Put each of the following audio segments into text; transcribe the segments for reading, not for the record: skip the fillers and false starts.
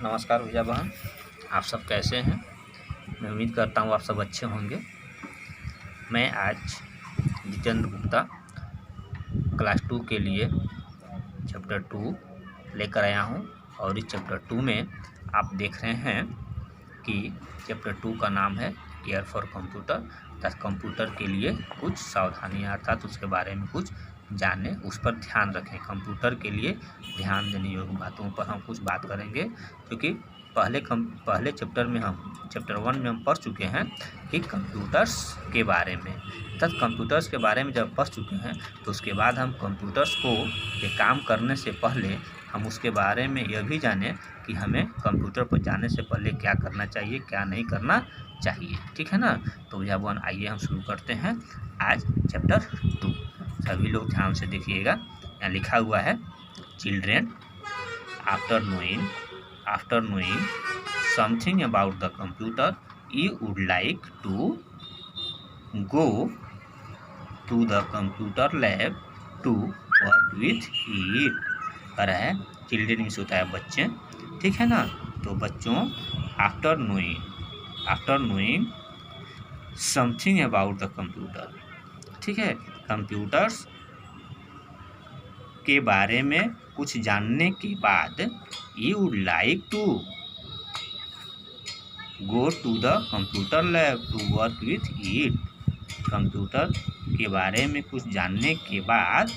नमस्कार भैया बहन, आप सब कैसे हैं। मैं उम्मीद करता हूँ आप सब अच्छे होंगे। मैं आज जितेंद्र गुप्ता क्लास 2 के लिए चैप्टर 2 लेकर आया हूँ। और इस चैप्टर 2 में आप देख रहे हैं कि चैप्टर 2 का नाम है केयर फॉर कंप्यूटर, अर्थात कंप्यूटर के लिए कुछ सावधानियाँ, अर्थात उसके बारे में कुछ जाने, उस पर ध्यान रखें। कंप्यूटर के लिए ध्यान देने योग्य बातों पर हम कुछ बात करेंगे, क्योंकि पहले चैप्टर में हम चैप्टर 1 में हम पढ़ चुके हैं कि कंप्यूटर्स के बारे में। तब कंप्यूटर्स के बारे में जब पढ़ चुके हैं तो उसके बाद हम कंप्यूटर्स को ये काम करने से पहले हम उसके बारे में यह भी जानें कि हमें कंप्यूटर पर जाने से पहले क्या करना चाहिए, क्या नहीं करना चाहिए। ठीक है ना। तो भैया बहन आइए हम शुरू करते हैं आज चैप्टर 2। सभी लोग ध्यान से देखिएगा। यहाँ लिखा हुआ है, children after knowing something about the computer you would like to go to the computer lab to work with it। कह रहा है चिल्ड्रेन मीन्स होता है बच्चे, ठीक है ना। तो बच्चों after knowing something about the computer, ठीक है, कंप्यूटर्स के बारे में कुछ जानने के बाद you would like to go to the computer lab to work with it. Computer के बारे में कुछ जानने के बाद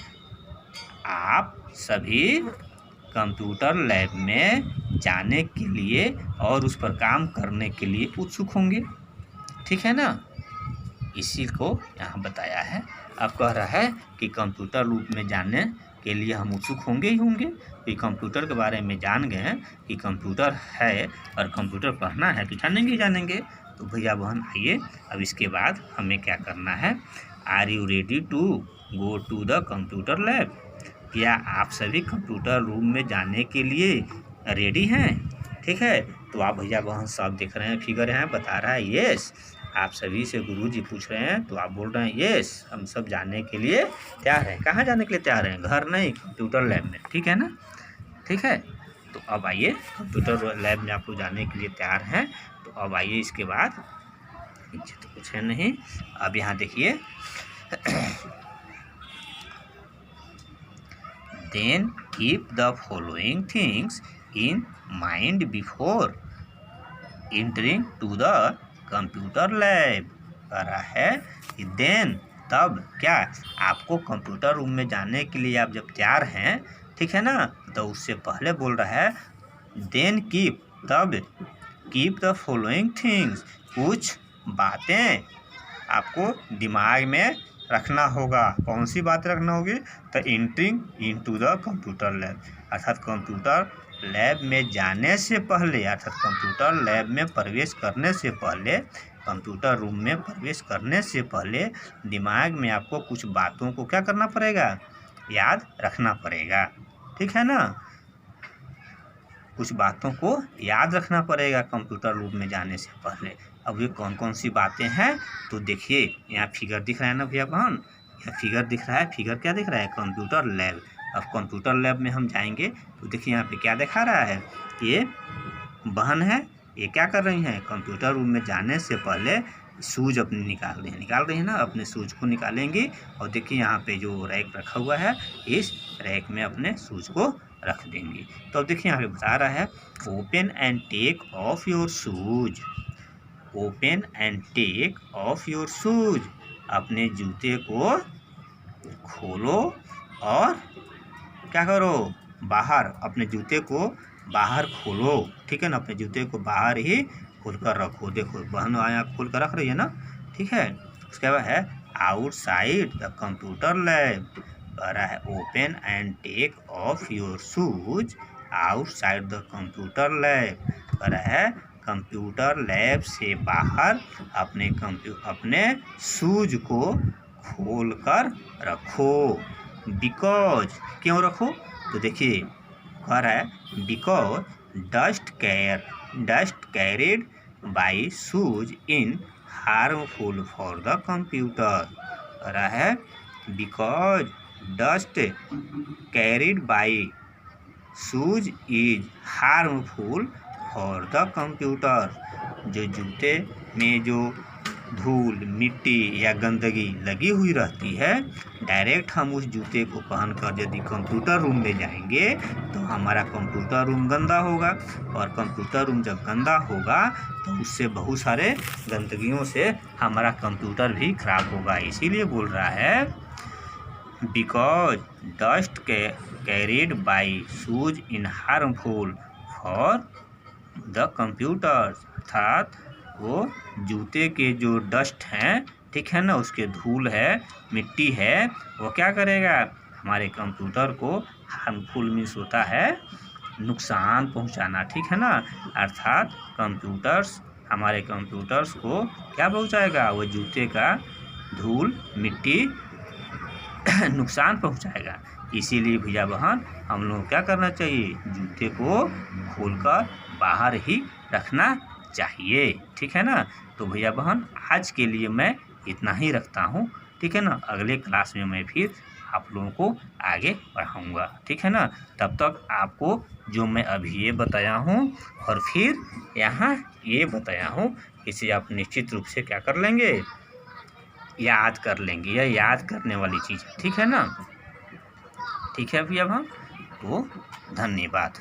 आप सभी कंप्यूटर लैब में जाने के लिए और उस पर काम करने के लिए उत्सुक होंगे, ठीक है ना। इसी को यहाँ बताया है। अब कह रहा है कि कंप्यूटर रूप में जाने के लिए हम उत्सुक होंगे ही होंगे। कि कंप्यूटर के बारे में जान गए हैं कि कंप्यूटर है और कंप्यूटर पढ़ना है तो जानेंगे। तो भैया बहन आइए, अब इसके बाद हमें क्या करना है। Are you ready to go to the computer lab. क्या आप सभी कंप्यूटर रूम में जाने के लिए रेडी हैं, ठीक है। तो आप भैया बहन सब देख रहे हैं, फिगर है बता रहा है येस। आप सभी से गुरुजी पूछ रहे हैं तो आप बोल रहे हैं येस, हम सब जाने के लिए तैयार हैं। कहाँ जाने के लिए तैयार हैं? घर नहीं, कंप्यूटर लैब में, ठीक है ना। ठीक है, तो अब आइए कंप्यूटर लैब में आप लोग जाने के लिए तैयार हैं। तो अब आइए इसके बाद, नीचे तो कुछ है नहीं। अब यहाँ देखिए then keep the following things in mind before entering to the computer lab. कह रहा है कि देन तब क्या, आपको कंप्यूटर रूम में जाने के लिए आप जब तैयार हैं, ठीक है ना, तो उससे पहले बोल रहा है देन कीप, तब कीप द फॉलोइंग थिंग्स, कुछ बातें आपको दिमाग में रखना होगा। कौन सी बात रखना होगी? तो entering into the computer lab, अर्थात कंप्यूटर लैब में जाने से पहले, अर्थात कंप्यूटर लैब में प्रवेश करने से पहले, कंप्यूटर रूम में प्रवेश करने से पहले दिमाग में आपको कुछ बातों को क्या करना पड़ेगा? याद रखना पड़ेगा, ठीक है ना। कुछ बातों को याद रखना पड़ेगा कंप्यूटर रूम में जाने से पहले। अब ये कौन कौन सी बातें हैं? तो देखिए यहाँ फिगर दिख रहा है ना भैया बहन, यह फिगर दिख रहा है। फिगर क्या दिख रहा है? Computer lab. अब कंप्यूटर लैब में हम जाएंगे तो देखिए यहाँ पे क्या दिखा रहा है, ये बहन है, ये क्या कर रही हैं? कंप्यूटर रूम में जाने से पहले शूज अपने निकाल रही है ना, अपने शूज को निकालेंगी। और देखिए यहाँ पे जो रैक रखा हुआ है, इस रैक में अपने शूज को रख देंगी। तो अब देखिए यहाँ पे बता रहा है open and take off your shoes, open and take off your shoes, अपने जूते को खोलो और क्या करो? बाहर, अपने जूते को बाहर खोलो, ठीक है ना। अपने जूते को बाहर ही खोल कर रखो। देखो बहन आया खोल कर रख रही है ना, ठीक है। उसके बाद है आउटसाइड द कंप्यूटर लैब। कह रहा है open and take off your shoes outside the computer lab. कह रहा है कंप्यूटर लैब से बाहर अपने शूज को खोल कर रखो। बिकॉज, क्यों रखो? तो देखिए कह रहा है because dust carried by shoes in harmful for the computer. कह रहा है because dust carried by shoes is harmful for the computer. जो जूते में जो धूल, मिट्टी या गंदगी लगी हुई रहती है, डायरेक्ट हम उस जूते को पहनकर यदि कंप्यूटर रूम में जाएंगे तो हमारा कंप्यूटर रूम गंदा होगा, और कंप्यूटर रूम जब गंदा होगा तो उससे बहुत सारे गंदगियों से हमारा कंप्यूटर भी खराब होगा। इसीलिए बोल रहा है because dust carried by shoes in harmful for the computer. अर्थात वो जूते के जो डस्ट हैं, ठीक है ना, उसके धूल है, मिट्टी है, वो क्या करेगा, हमारे कंप्यूटर को हार्मफुल मीन्स होता है नुकसान पहुंचाना, ठीक है ना। अर्थात हमारे कंप्यूटर्स को क्या पहुंचाएगा, वो जूते का धूल, मिट्टी नुकसान पहुंचाएगा। इसीलिए भैया बहन हम लोग क्या करना चाहिए, जूते को खोलकर बाहर ही रखना चाहिए, ठीक है ना। तो भैया बहन आज के लिए मैं इतना ही रखता हूँ, ठीक है ना। अगले क्लास में मैं फिर आप लोगों को आगे बढ़ाऊँगा, ठीक है ना। तब तक आपको जो मैं अभी ये बताया हूँ और फिर यहाँ ये बताया हूँ, इसे आप निश्चित रूप से क्या कर लेंगे, याद कर लेंगे। यह याद करने वाली चीज़ है, ठीक है ना। ठीक है भैया बहन, तो धन्यवाद।